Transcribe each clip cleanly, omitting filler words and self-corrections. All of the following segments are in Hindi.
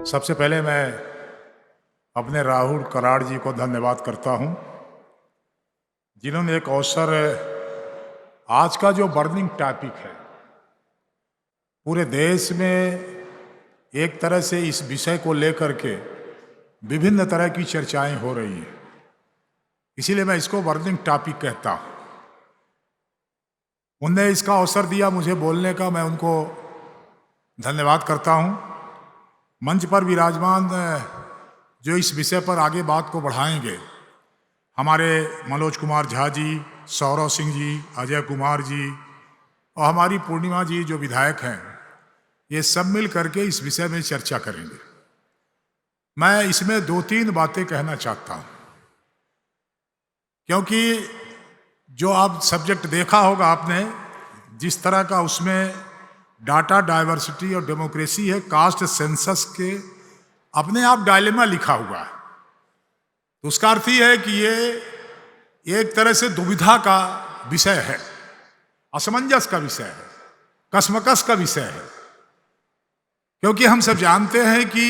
सबसे पहले मैं अपने राहुल कराड़ जी को धन्यवाद करता हूं, जिन्होंने एक अवसर, आज का जो बर्निंग टॉपिक है पूरे देश में, एक तरह से इस विषय को लेकर के विभिन्न तरह की चर्चाएं हो रही हैं, इसीलिए मैं इसको बर्निंग टॉपिक कहता हूं। उनने इसका अवसर दिया मुझे बोलने का, मैं उनको धन्यवाद करता हूं। मंच पर विराजमान जो इस विषय पर आगे बात को बढ़ाएंगे, हमारे मनोज कुमार झा जी, सौरव सिंह जी, अजय कुमार जी और हमारी पूर्णिमा जी जो विधायक हैं, ये सब मिल करके इस विषय में चर्चा करेंगे। मैं इसमें 2-3 बातें कहना चाहता हूं, क्योंकि जो आप सब्जेक्ट देखा होगा आपने, जिस तरह का उसमें डाटा डाइवर्सिटी और डेमोक्रेसी है, कास्ट सेंसस के अपने आप डायलेमा लिखा हुआ है। तो उसका अर्थ ही है कि ये एक तरह से दुविधा का विषय है, असमंजस का विषय है, कशमकश का विषय है, क्योंकि हम सब जानते हैं कि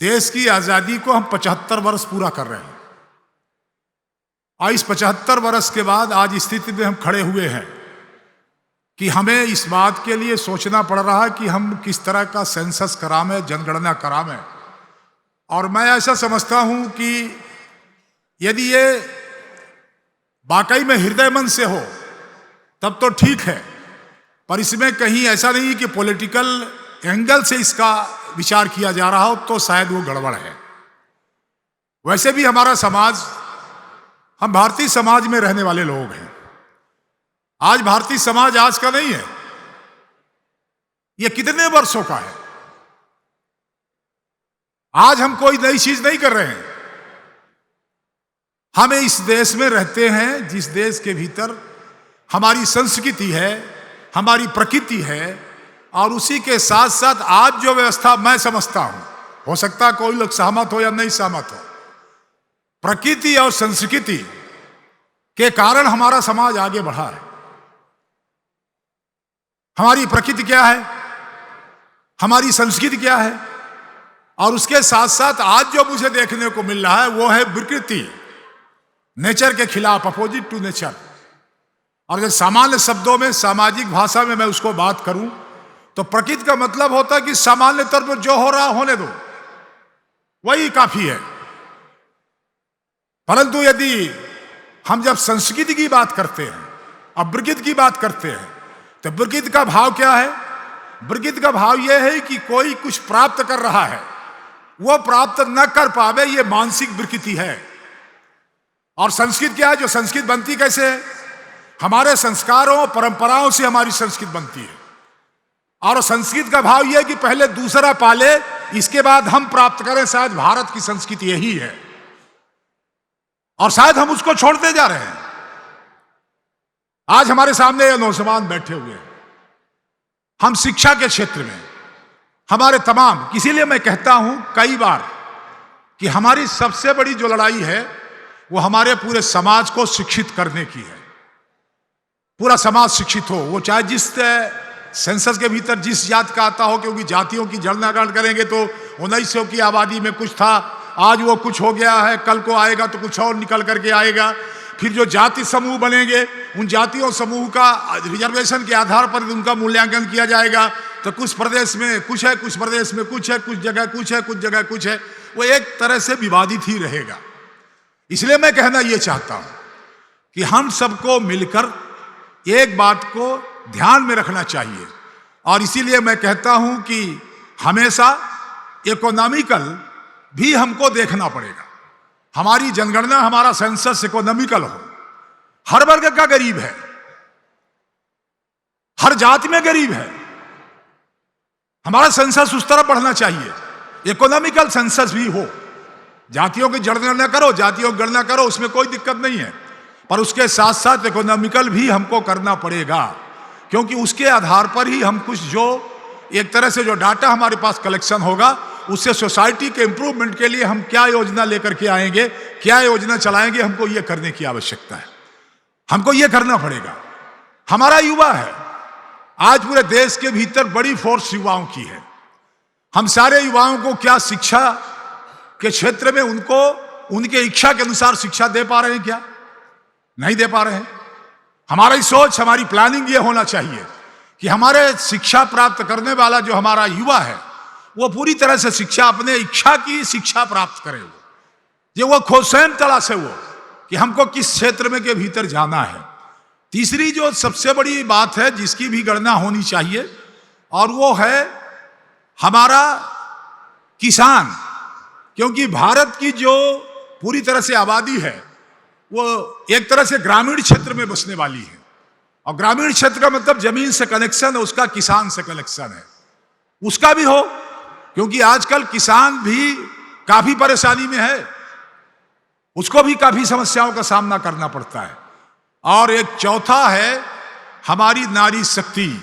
देश की आजादी को हम 75 वर्ष पूरा कर रहे हैं और इस 75 वर्ष के बाद आज स्थिति में हम खड़े हुए हैं कि हमें इस बात के लिए सोचना पड़ रहा है कि हम किस तरह का सेंसस करावें, जनगणना करावें। और मैं ऐसा समझता हूं कि यदि ये वाकई में हृदय मन से हो तब तो ठीक है, पर इसमें कहीं ऐसा नहीं कि पॉलिटिकल एंगल से इसका विचार किया जा रहा हो तो शायद वो गड़बड़ है। वैसे भी हमारा समाज, हम भारतीय समाज में रहने वाले लोग हैं। आज भारतीय समाज आज का नहीं है, ये कितने वर्षों का है। आज हम कोई नई चीज नहीं कर रहे हैं, हम इस देश में रहते हैं जिस देश के भीतर हमारी संस्कृति है, हमारी प्रकृति है, और उसी के साथ साथ आज जो व्यवस्था मैं समझता हूं, हो सकता है कोई लोग सहमत हो या नहीं सहमत हो, प्रकृति और संस्कृति के कारण हमारा समाज आगे बढ़ा है। हमारी प्रकृति क्या है, हमारी संस्कृति क्या है, और उसके साथ साथ आज जो मुझे देखने को मिल रहा है वो है विकृति, नेचर के खिलाफ, अपोजिट टू नेचर। और जब सामान्य शब्दों में, सामाजिक भाषा में मैं उसको बात करूं तो प्रकृति का मतलब होता है कि सामान्य तौर पर जो हो रहा होने दो, वही काफी है। परंतु यदि हम जब संस्कृति की बात करते हैं और विकृति की बात करते हैं तो विकृति का भाव क्या है? विकृति का भाव यह है कि कोई कुछ प्राप्त कर रहा है, वो प्राप्त न कर पावे, ये मानसिक विकृति है। और संस्कृति क्या है? जो संस्कृति बनती कैसे है? हमारे संस्कारों परंपराओं से हमारी संस्कृति बनती है। और संस्कृति का भाव यह है कि पहले दूसरा पाले, इसके बाद हम प्राप्त करें। शायद भारत की संस्कृति यही है और शायद हम उसको छोड़ते जा रहे हैं। आज हमारे सामने ये नौजवान बैठे हुए हैं, हम शिक्षा के क्षेत्र में हमारे तमाम, इसीलिए मैं कहता हूं कई बार कि हमारी सबसे बड़ी जो लड़ाई है वो हमारे पूरे समाज को शिक्षित करने की है। पूरा समाज शिक्षित हो, वो चाहे जिस सेंसस के भीतर जिस जात का आता हो, क्योंकि जातियों की जनगणना करेंगे तो 1900 की आबादी में कुछ था, आज वो कुछ हो गया है, कल को आएगा तो कुछ और निकल करके आएगा। फिर जो जाति समूह बनेंगे, उन जातियों समूह का रिजर्वेशन के आधार पर उनका मूल्यांकन किया जाएगा। तो कुछ प्रदेश में कुछ है, कुछ प्रदेश में कुछ है, कुछ जगह कुछ है, कुछ जगह कुछ है। वो एक तरह से विवादित ही रहेगा। इसलिए मैं कहना ये चाहता हूं कि हम सबको मिलकर एक बात को ध्यान में रखना चाहिए। और इसीलिए मैं कहता हूं कि हमेशा इकोनॉमिकल भी हमको देखना पड़ेगा। हमारी जनगणना, हमारा सेंसस इकोनॉमिकल हो। हर वर्ग का गरीब है, हर जाति में गरीब है, हमारा सेंसस उस तरह बढ़ना चाहिए, इकोनॉमिकल सेंसस भी हो। जातियों की जनगणना करो, जातियों की गणना करो, उसमें कोई दिक्कत नहीं है, पर उसके साथ साथ इकोनॉमिकल भी हमको करना पड़ेगा, क्योंकि उसके आधार पर ही हम कुछ, जो एक तरह से जो डाटा हमारे पास कलेक्शन होगा, उससे सोसाइटी के इंप्रूवमेंट के लिए हम क्या योजना लेकर के आएंगे, क्या योजना चलाएंगे, हमको ये करने की आवश्यकता है। हमको ये करना पड़ेगा। हमारा युवा है, आज पूरे देश के भीतर बड़ी फोर्स युवाओं की है। हम सारे युवाओं को क्या शिक्षा के क्षेत्र में उनको उनके इच्छा के अनुसार शिक्षा दे पा रहे हैं? क्या नहीं दे पा रहे हैं। हमारी सोच, हमारी प्लानिंग ये होना चाहिए कि हमारे शिक्षा प्राप्त करने वाला जो हमारा युवा है वो पूरी तरह से शिक्षा, अपने इच्छा की शिक्षा प्राप्त करे, ये वो खुद स्वयं तलाशे वो कि हमको किस क्षेत्र में के भीतर जाना है। तीसरी जो सबसे बड़ी बात है जिसकी भी गणना होनी चाहिए, और वो है हमारा किसान, क्योंकि भारत की जो पूरी तरह से आबादी है वो एक तरह से ग्रामीण क्षेत्र में बसने वाली है, और ग्रामीण क्षेत्र का मतलब जमीन से कनेक्शन है, उसका किसान से कनेक्शन है, उसका भी हो, क्योंकि आजकल किसान भी काफी परेशानी में है, उसको भी काफी समस्याओं का सामना करना पड़ता है। और एक चौथा है हमारी नारी शक्ति,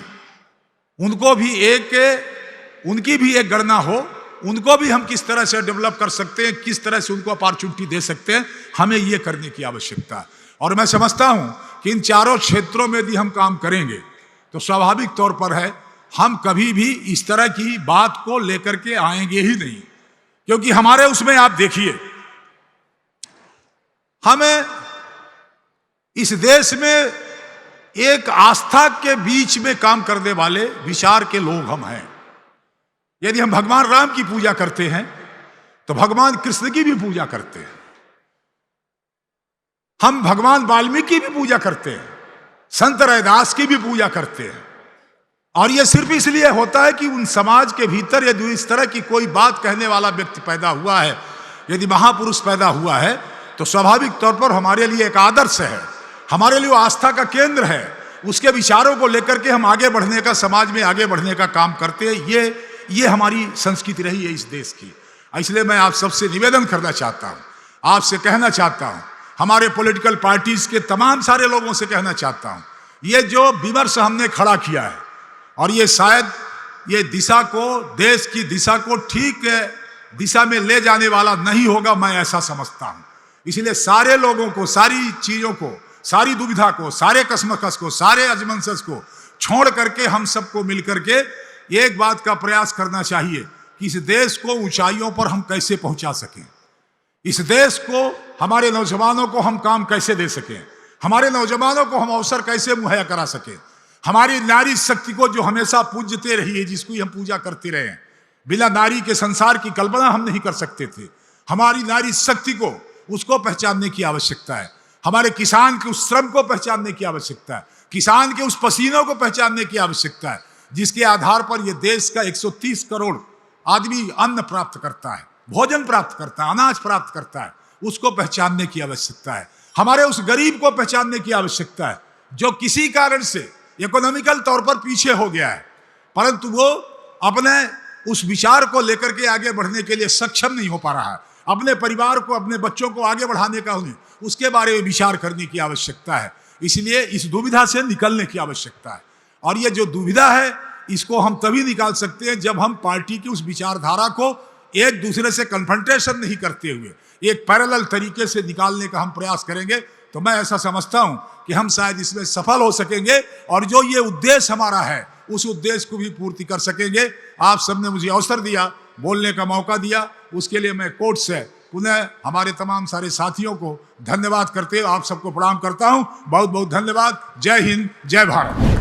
उनकी भी एक गणना हो, उनको भी हम किस तरह से डेवलप कर सकते हैं, किस तरह से उनको अपॉर्चुनिटी दे सकते हैं, हमें ये करने की आवश्यकता है। और मैं समझता हूं कि इन चारों क्षेत्रों में यदि हम काम करेंगे तो स्वाभाविक तौर पर है हम कभी भी इस तरह की बात को लेकर के आएंगे ही नहीं, क्योंकि हमारे उसमें आप देखिए, हमें इस देश में एक आस्था के बीच में काम करने वाले विचार के लोग हम हैं। यदि हम भगवान राम की पूजा करते हैं तो भगवान कृष्ण की भी पूजा करते हैं, हम भगवान वाल्मीकि की भी पूजा करते हैं, संत रैदास की भी पूजा करते हैं। और यह सिर्फ इसलिए होता है कि उन समाज के भीतर यदि इस तरह की कोई बात कहने वाला व्यक्ति पैदा हुआ है, यदि महापुरुष पैदा हुआ है, तो स्वाभाविक तौर पर हमारे लिए एक आदर्श है, हमारे लिए वो आस्था का केंद्र है, उसके विचारों को लेकर के हम आगे बढ़ने का, समाज में आगे बढ़ने का काम करते हैं। ये हमारी संस्कृति रही है इस देश की। इसलिए मैं आप सबसे निवेदन करना चाहता हूं, आपसे कहना चाहता हूं, हमारे पॉलिटिकल पार्टीज के तमाम सारे लोगों से कहना चाहता हूं, ये जो विमर्श हमने खड़ा किया है और ये शायद ये दिशा को, देश की दिशा को ठीक दिशा में ले जाने वाला नहीं होगा, मैं ऐसा समझता हूं। इसलिए सारे लोगों को, सारी चीजों को, सारी दुविधा को, सारे कसमकस को, सारे अजमंसस को छोड़ करके हम सबको मिलकर के एक बात का प्रयास करना चाहिए कि इस देश को ऊंचाइयों पर हम कैसे पहुंचा सकें, इस देश को, हमारे नौजवानों को हम काम कैसे दे सकें, हमारे नौजवानों को हम अवसर कैसे मुहैया करा सकें, हमारी नारी शक्ति को जो हमेशा पूजते रही है, जिसको हम पूजा करते रहे हैं, बिना नारी के संसार की कल्पना हम नहीं कर सकते थे। हमारी नारी शक्ति को, उसको पहचानने की आवश्यकता है, हमारे किसान के उस श्रम को पहचानने की आवश्यकता है, किसान के उस पसीनों को पहचानने की आवश्यकता है, जिसके आधार पर यह देश का 130 करोड़ आदमी अन्न प्राप्त करता है, भोजन प्राप्त करता है, अनाज प्राप्त करता है, उसको पहचानने की आवश्यकता है। हमारे उस गरीब को पहचानने की आवश्यकता है जो किसी कारण से इकोनॉमिकल तौर पर पीछे हो गया है, परंतु वो अपने उस विचार को लेकर के आगे बढ़ने के लिए सक्षम नहीं हो पा रहा है, अपने परिवार को, अपने बच्चों को आगे बढ़ाने का उन्हें उसके बारे में विचार करने की आवश्यकता है। इसलिए इस दुविधा से निकलने की आवश्यकता है, और ये जो दुविधा है इसको हम तभी निकाल सकते हैं जब हम पार्टी की उस विचारधारा को एक दूसरे से कन्फ्रंटेशन नहीं करते हुए एक पैरेलल तरीके से निकालने का हम प्रयास करेंगे, तो मैं ऐसा समझता हूं कि हम शायद इसमें सफल हो सकेंगे और जो ये उद्देश्य हमारा है उस उद्देश्य को भी पूर्ति कर सकेंगे। आप सबने मुझे अवसर दिया, बोलने का मौका दिया, उसके लिए मैं कोर्ट से पुनः हमारे तमाम सारे साथियों को धन्यवाद करते हुए आप सबको प्रणाम करता हूं। बहुत बहुत धन्यवाद। जय हिंद, जय भारत।